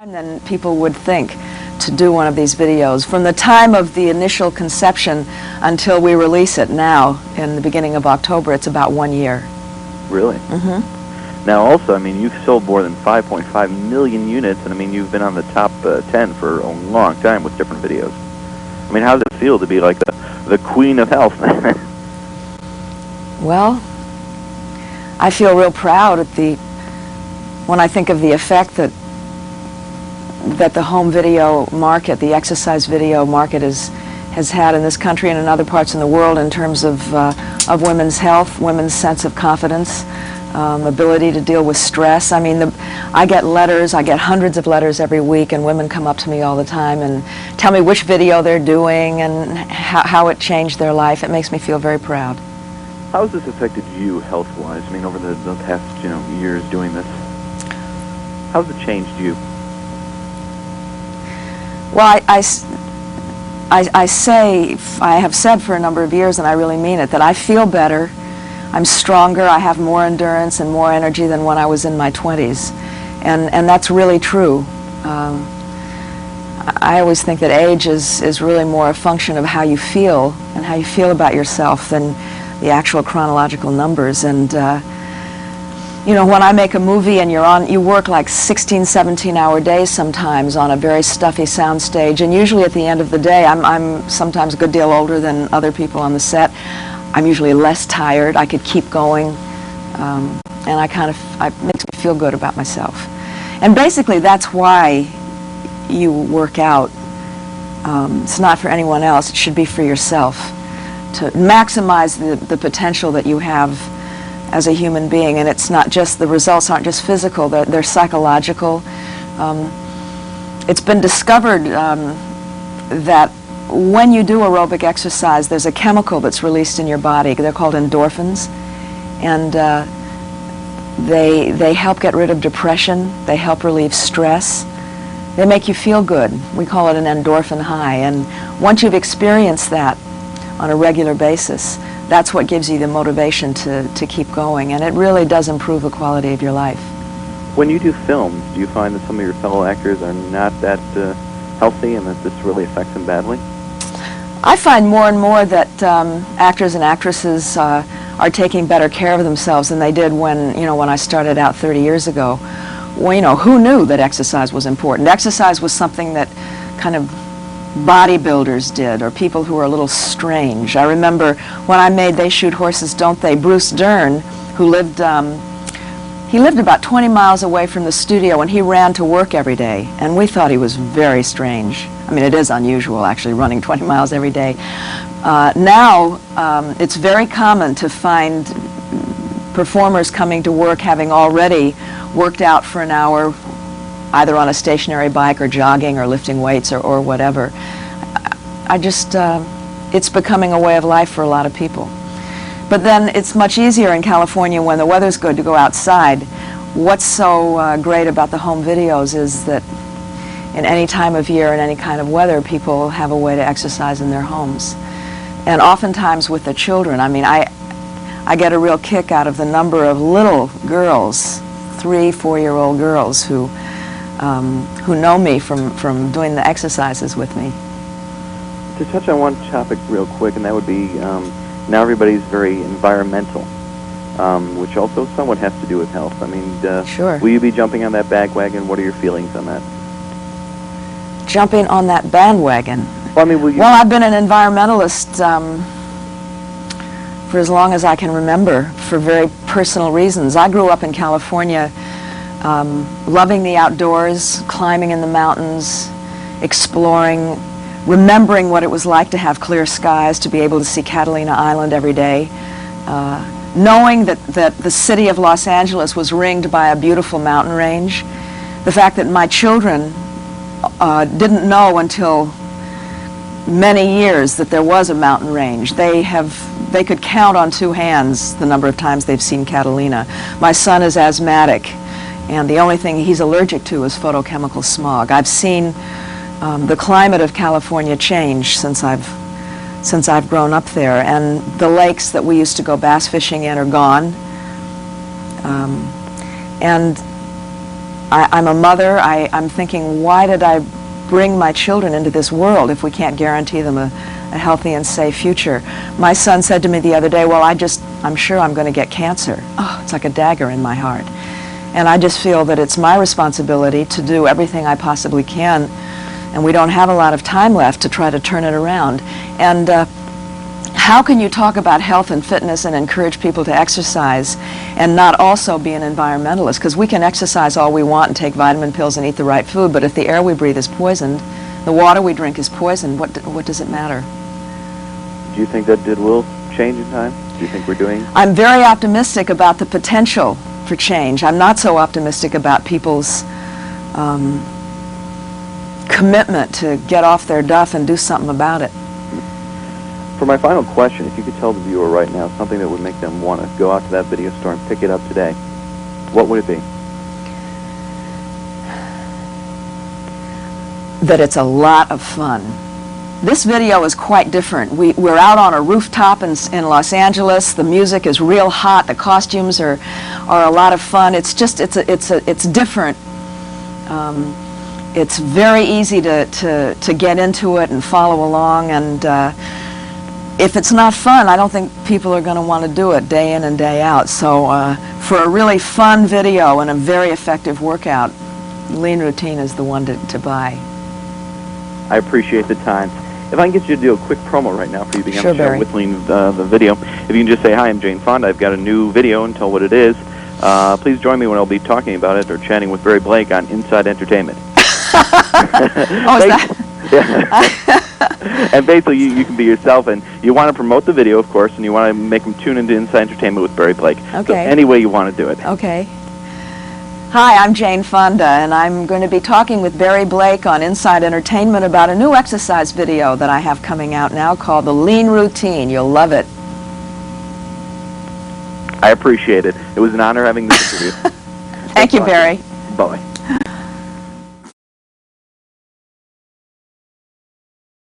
than people would think to do one of these videos. From the time of the initial conception until we release it now, in the beginning of October, it's about 1 year. Really? Mm-hmm. Now also, I mean, you've sold more than 5.5 million units, and I mean, you've been on the top 10 for a long time with different videos. I mean, how does it feel to be like the queen of health? Well, I feel real proud when I think of the effect that the home video market, the exercise video market has had in this country and in other parts in the world in terms of women's health, women's sense of confidence, ability to deal with stress. I mean, I get letters, I get hundreds of letters every week, and women come up to me all the time and tell me which video they're doing and how it changed their life. It makes me feel very proud. How has this affected you health-wise? I mean, over the past years doing this, how's it changed you? Well, I have said for a number of years, and I really mean it, that I feel better, I'm stronger, I have more endurance and more energy than when I was in my 20s. And that's really true. I always think that age is really more a function of how you feel and how you feel about yourself than the actual chronological numbers. And you know, when I make a movie and you work like 16, 17-hour days sometimes on a very stuffy soundstage, and usually at the end of the day, I'm sometimes a good deal older than other people on the set. I'm usually less tired. I could keep going, and it makes me feel good about myself. And basically, that's why you work out. It's not for anyone else. It should be for yourself, to maximize the potential that you have as a human being. And it's not just, the results aren't just physical, they're psychological. It's been discovered that when you do aerobic exercise, there's a chemical that's released in your body. They're called endorphins, and they help get rid of depression, they help relieve stress, they make you feel good. We call it an endorphin high, and once you've experienced that on a regular basis, that's what gives you the motivation to keep going, and it really does improve the quality of your life. When you do films, do you find that some of your fellow actors are not that healthy and that this really affects them badly? I find more and more that actors and actresses are taking better care of themselves than they did when I started out 30 years ago. Well, who knew that exercise was important? Exercise was something that kind of bodybuilders did, or people who were a little strange. I remember when I made They Shoot Horses, Don't They? Bruce Dern, who lived about 20 miles away from the studio, and he ran to work every day, and we thought he was very strange. I mean, it is unusual, actually, running 20 miles every day. Now, it's very common to find performers coming to work having already worked out for an hour, either on a stationary bike or jogging or lifting weights or whatever. It's becoming a way of life for a lot of people. But then it's much easier in California when the weather's good to go outside. What's so great about the home videos is that in any time of year and any kind of weather, people have a way to exercise in their homes. And oftentimes with the children. I mean, I get a real kick out of the number of little girls, 3-, 4-year-old girls who know me from doing the exercises with me. To touch on one topic real quick, and that would be now everybody's very environmental, which also somewhat has to do with health. I mean, sure. Will you be jumping on that bandwagon? What are your feelings on that? Jumping on that bandwagon? Well, I mean, will you? Well, I've been an environmentalist for as long as I can remember, for very personal reasons. I grew up in California, loving the outdoors, climbing in the mountains, exploring, remembering what it was like to have clear skies, to be able to see Catalina Island every day, knowing that the city of Los Angeles was ringed by a beautiful mountain range, the fact that my children didn't know until many years that there was a mountain range. They could count on 2 hands the number of times they've seen Catalina. My son is asthmatic, and the only thing he's allergic to is photochemical smog. I've seen the climate of California change since I've grown up there, and the lakes that we used to go bass fishing in are gone. And I'm a mother. I'm thinking, why did I bring my children into this world if we can't guarantee them a healthy and safe future? My son said to me the other day, well, I'm sure I'm going to get cancer. Oh, it's like a dagger in my heart. And I just feel that it's my responsibility to do everything I possibly can, and we don't have a lot of time left to try to turn it around. And how can you talk about health and fitness and encourage people to exercise and not also be an environmentalist? Because we can exercise all we want and take vitamin pills and eat the right food, but if the air we breathe is poisoned, the water we drink is poisoned, what does it matter? Do you think that will change in time? Do you think we're doing? I'm very optimistic about the potential for change. I'm not so optimistic about people's commitment to get off their duff and do something about it. For my final question, if you could tell the viewer right now something that would make them want to go out to that video store and pick it up today, what would it be? That it's a lot of fun. This video is quite different. We're out on a rooftop in Los Angeles. The music is real hot. The costumes are a lot of fun. It's just it's different. It's very easy to get into it and follow along. And if it's not fun, I don't think people are going to want to do it day in and day out. So for a really fun video and a very effective workout, Lean Routine is the one to buy. I appreciate the time. If I can get you to do a quick promo right now for you being Sure, on the show Barry. with Lean, the video. If you can just say, hi, I'm Jane Fonda. I've got a new video and tell what it is. Please join me when I'll be talking about it or chatting with Barry Blake on Inside Entertainment. Oh, is that? Yeah. And basically, you can be yourself, and you want to promote the video, of course, and you want to make them tune into Inside Entertainment with Barry Blake. Okay. So any way you want to do it. Okay. Hi, I'm Jane Fonda, and I'm going to be talking with Barry Blake on Inside Entertainment about a new exercise video that I have coming out now called The Lean Routine. You'll love it. I appreciate it. It was an honor having this interview. Thank you, Barry. Bye.